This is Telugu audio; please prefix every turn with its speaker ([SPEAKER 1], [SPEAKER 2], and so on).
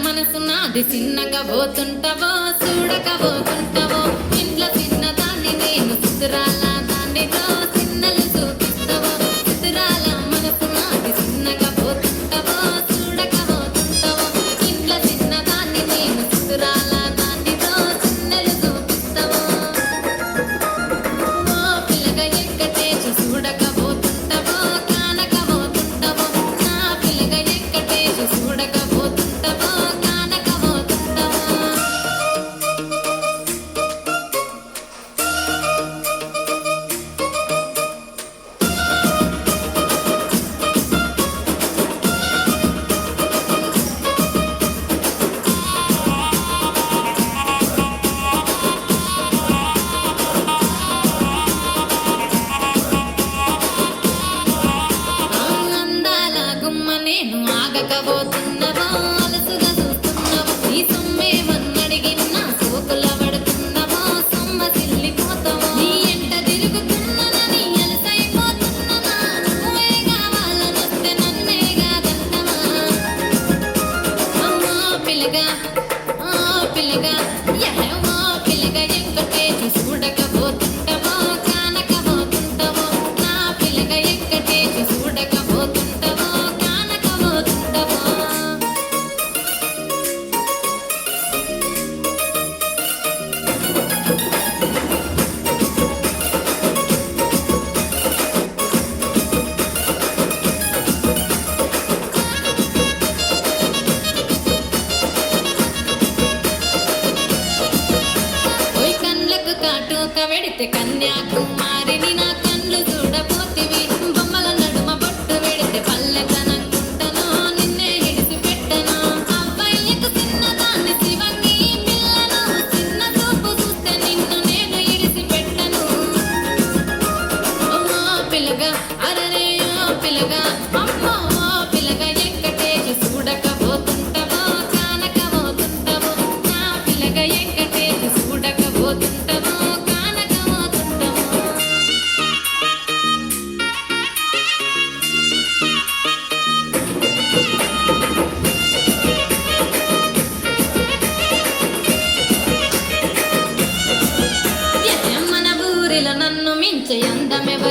[SPEAKER 1] మనసు నాది చిన్నగా పోతుంటావో చూడకపోతుంటావో ఇంట్లో చిన్నదాన్ని నేను సుతురాల దానితో చిన్నలు చూపిస్తావో సుతురాల మనసు నాది చిన్నగా పోతుంటావో చూడకపోతుంటావో ఇంట్లో చిన్నదాన్ని నేను సుతురాల దానితో చిన్నలు చూపిస్తావో ఓ పిల్లగా ఎక్కటేసి చూడకపోతుంటావో కానకపోతుంటావో నా పిల్లగా ఎక్కటేసి చూడకపోతుంటావో నేను ఆగకపోతున్నావో అలసుగా చూస్తున్నావో నీ సొమ్మేమన్నడిగినా సోకుల పడుతున్నావో సొమ్మ సిల్లిపోతావో నీ ఎంట తిరుగుతున్నానని అలసైపోతున్నానా నువ్వే కావాలనొస్తే నన్నే కాదంటావా అమ్మో పిల్లగా పిల్లగా ఓ పిల్లగా ఎక్కటేసి చూడకపోతుంటావో కానకపోతుంటావో నా పిల్లగా ఎక్కటేసి చూడకపోతుంటావో కాటుక వెడితే కన్యాకుమారిని నా కళ్ళు చూడపోతివి బొమ్మల నడుమ బొట్టు వెడితే పల్లెతనకుంటను నిన్నే ఇడిసి పెట్టను అబ్బాయిలకు చిన్నదాన్ని శివంగి పిల్లను చిన్న చూపు చూస్తే నిన్ను నేను ఇడిసి పెట్టను ఓ పిల్లగా అరరే ఓ పిల్లగా అమ్మో ఓ పిల్లగా ఎక్కటేసి చూడకపోతుంటావో కానకపోతుంటావో నా పిల్లగా ఎక్కటేసి చూడకపోతుంటావో నన్ను మించే అందమెవ